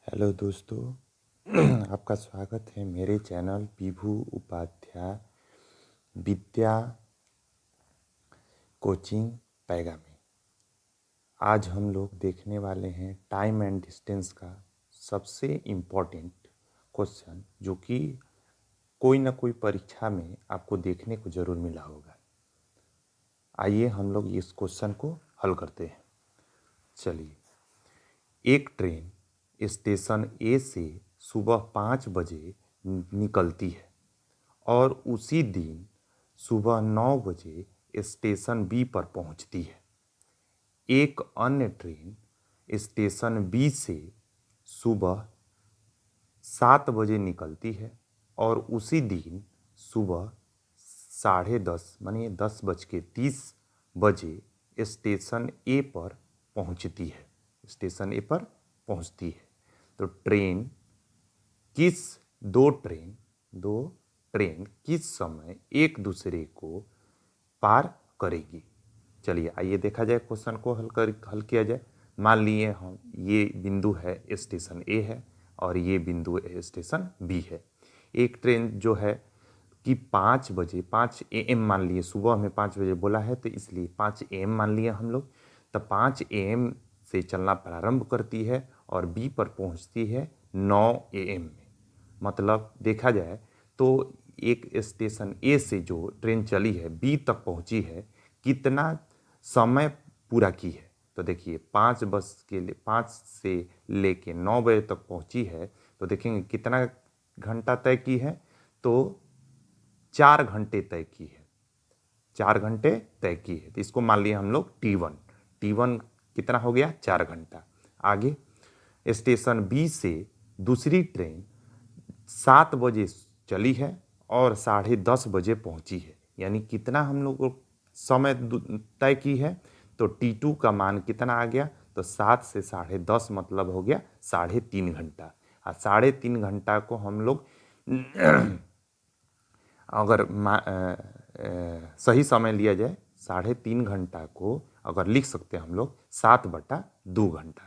Hello दोस्तों। आपका स्वागत है मेरे चैनल विभू उपाध्याय विद्या कोचिंग पैगा में। आज हम लोग देखने वाले हैं टाइम एंड डिस्टेंस का सबसे इम्पोर्टेंट क्वेश्चन, जो कि कोई ना कोई परीक्षा में आपको देखने को ज़रूर मिला होगा। आइए हम लोग इस क्वेश्चन को हल करते हैं। चलिए, एक ट्रेन स्टेशन ए से सुबह 5 बजे निकलती है और उसी दिन सुबह 9 बजे स्टेशन बी पर पहुंचती है। एक अन्य ट्रेन स्टेशन बी से सुबह 7 बजे निकलती है और उसी दिन सुबह 10:30 मानिए 10:30 स्टेशन ए पर पहुंचती है। स्टेशन ए पर पहुंचती है तो दो ट्रेन किस समय एक दूसरे को पार करेगी। चलिए आइए देखा जाए, क्वेश्चन को हल किया जाए। मान लिए हम ये बिंदु है स्टेशन ए है और ये बिंदु स्टेशन बी है। एक ट्रेन जो है कि 5 बजे 5 AM मान लिए, सुबह में 5 बजे बोला है तो इसलिए 5 AM मान लिए हम लोग। तो 5 AM से चलना प्रारंभ करती है और बी पर पहुंचती है 9 AM में। मतलब देखा जाए तो एक स्टेशन ए से जो ट्रेन चली है बी तक पहुंची है, कितना समय पूरा की है। तो देखिए 5 से लेके 9 बजे तक पहुंची है तो देखेंगे कितना घंटा तय की है। तो 4 घंटे तय की है। 4 घंटे तय की है तो इसको मान लिया हम लोग T1 कितना हो गया, 4 घंटा। आगे स्टेशन बी से दूसरी ट्रेन 7 बजे चली है और 10:30 बजे पहुंची है, यानी कितना हम लोग को समय तय की है। तो T2 का मान कितना आ गया, तो 7 से 10:30 मतलब हो गया 3.5 घंटा। और 3.5 घंटा को हम लोग अगर सही समय लिया जाए 3.5 घंटा को अगर लिख सकते हैं हम लोग 7/2 घंटा।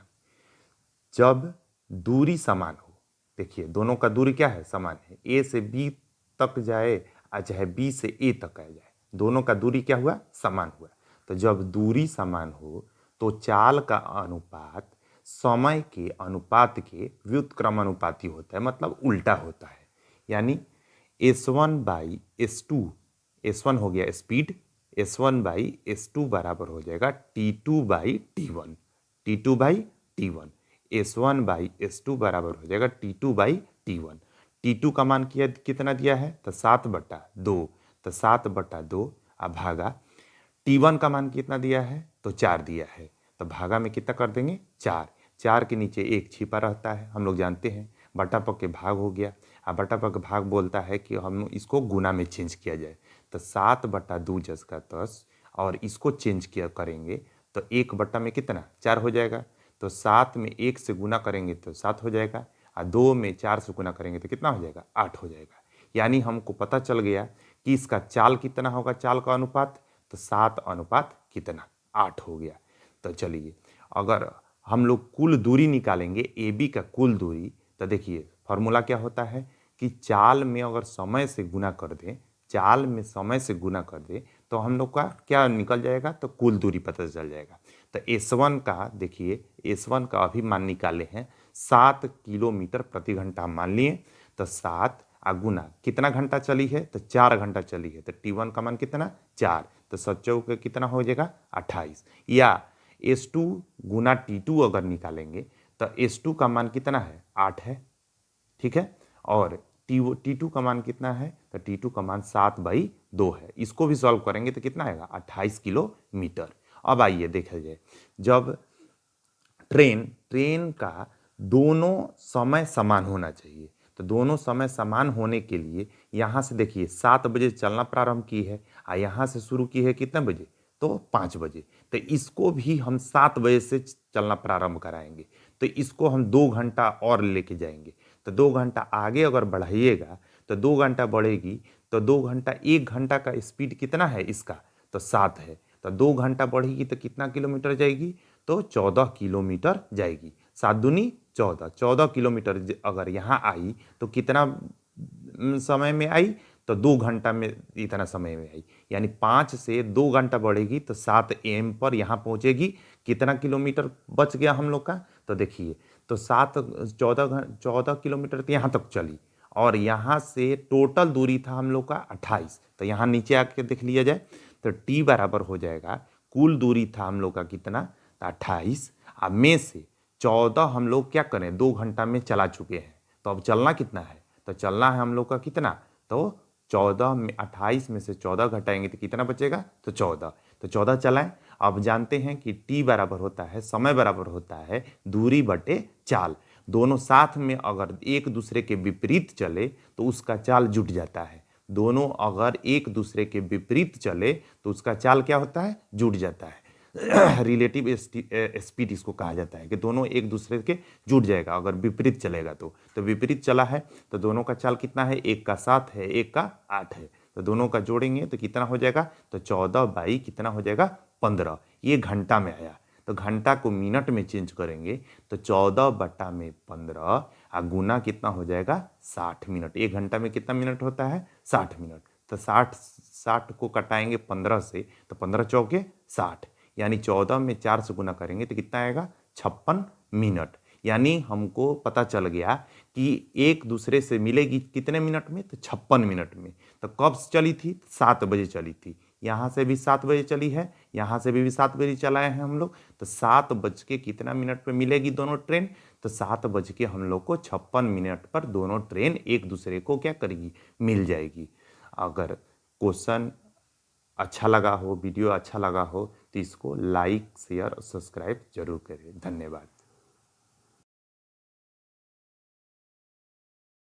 जब दूरी समान हो, देखिए दोनों का दूरी क्या है, समान है। ए से बी तक जाए चाहे बी से ए तक आ जाए, दोनों का दूरी क्या हुआ, समान हुआ। तो जब दूरी समान हो तो चाल का अनुपात समय के अनुपात के व्युत्क्रमानुपाती होता है, मतलब उल्टा होता है। यानी S1/S2, S1 हो गया स्पीड, S1/S2 बराबर हो जाएगा T2/T1। T2/T1 S1/S2 बराबर हो जाएगा T2/T1। T2 का मान कितना दिया है, तो 7/2, तो 7/2 भागा T1 का मान कितना दिया है, तो 4 दिया है, तो भागा में कितना कर देंगे, 4। 4 के नीचे 1 छिपा रहता है, हम लोग जानते हैं बटा पर के भाग हो गया। अब बटा पर के भाग बोलता है कि हम इसको गुना में चेंज किया जाए, तो 7/2 10 का 10 और इसको चेंज किया करेंगे तो 1 में कितना, 4 हो जाएगा। तो 7 में 1 से गुना करेंगे तो 7 हो जाएगा और 2 में 4 से गुना करेंगे तो कितना हो जाएगा, 8 हो जाएगा। यानी हमको पता चल गया कि इसका चाल कितना होगा, चाल का अनुपात, तो 7 अनुपात कितना, 8 हो गया। तो चलिए अगर हम लोग कुल दूरी निकालेंगे ए बी का कुल दूरी, तो देखिए फॉर्मूला क्या होता है कि चाल में अगर समय से गुना कर दें, चाल में समय से गुना कर दें तो हम लोग का क्या निकल जाएगा, तो कुल दूरी पता चल जाएगा। तो S1 का देखिए, S1 का अभी मान निकाले हैं 7 किलोमीटर प्रति घंटा मान लिए। तो 7 गुना कितना घंटा चली है, तो 4 घंटा चली है, तो T1 का मान कितना, 4, तो 7 कितना हो जाएगा, 28। या S2 गुना T2 अगर निकालेंगे तो S2 का मान कितना है, 8 है, ठीक है। और T2 का मान कितना है, तो T2 का मान 7/2 है। इसको भी सॉल्व करेंगे तो कितना आएगा, 28 किलोमीटर। अब आइए देखा जाए, जब ट्रेन का दोनों समय समान होना चाहिए, तो दोनों समय समान होने के लिए यहाँ से देखिए 7 बजे चलना प्रारंभ की है और यहाँ से शुरू की है कितने बजे, तो 5 बजे। तो इसको भी हम 7 बजे से चलना प्रारंभ कराएंगे, तो इसको हम 2 घंटा और लेके जाएंगे। तो 2 घंटा आगे अगर बढ़ाइएगा तो 2 घंटा बढ़ेगी, तो 2 घंटा, 1 घंटा का स्पीड कितना है इसका, तो 7 है। तो 2 घंटा बढ़ेगी तो कितना किलोमीटर जाएगी, तो 14 किलोमीटर जाएगी। 7 दूनी 14 किलोमीटर अगर यहाँ आई तो कितना समय में आई, तो 2 घंटा में इतना समय में आई, यानी 5 से 2 घंटा बढ़ेगी तो 7 AM पर यहाँ पहुँचेगी। कितना किलोमीटर बच गया हम लोग का, तो देखिए, तो 14 किलोमीटर तो यहाँ तक चली, और यहाँ से टोटल दूरी था हम लोग का 28। तो यहाँ नीचे आके देख लिया जाए तो टी बराबर हो जाएगा, कुल दूरी था हम लोग का कितना, तो 28, अब में से 14 हम लोग क्या करें 2 घंटा में चला चुके हैं, तो अब चलना कितना है, तो चलना है हम लोग का कितना, तो 14 में 28 में से 14 घटाएंगे तो कितना बचेगा, तो 14, तो 14 चलाएं। अब जानते हैं कि टी बराबर होता है, समय बराबर होता है दूरी बटे चाल। दोनों साथ में अगर एक दूसरे के विपरीत चले तो उसका चाल जुट जाता है, दोनों अगर एक दूसरे के विपरीत चले तो उसका चाल क्या होता है, जुट जाता है। रिलेटिव स्पीड इसको कहा जाता है कि दोनों एक दूसरे के जुट जाएगा अगर विपरीत चलेगा तो विपरीत चला है तो दोनों का चाल कितना है, एक का 7 है, एक का 8 है, तो दोनों का जोड़ेंगे तो कितना हो जाएगा, तो 14 बाई कितना हो जाएगा 15। ये घंटा में आया, तो घंटा को मिनट में चेंज करेंगे तो 14 बटा में 15 और गुना कितना हो जाएगा 60 मिनट। एक घंटा में कितना मिनट होता है, 60 मिनट। तो 60 को कटाएंगे 15 से तो 15 चौके 60, यानी 14 में 4 से गुना करेंगे तो कितना आएगा 56 मिनट। यानी हमको पता चल गया कि एक दूसरे से मिलेगी कितने मिनट में, तो 56 मिनट में। तो कब चली थी, 7 बजे चली थी, यहाँ से भी 7 बजे चली है, यहाँ से भी 7 बजे चलाए हैं हम लोग, तो 7 बज के कितना मिनट पे मिलेगी दोनों ट्रेन, तो 7 बज के हम लोग को 56 मिनट पर दोनों ट्रेन एक दूसरे को क्या करेगी, मिल जाएगी। अगर क्वेश्चन अच्छा लगा हो, वीडियो अच्छा लगा हो तो इसको लाइक शेयर और सब्सक्राइब जरूर करें। धन्यवाद।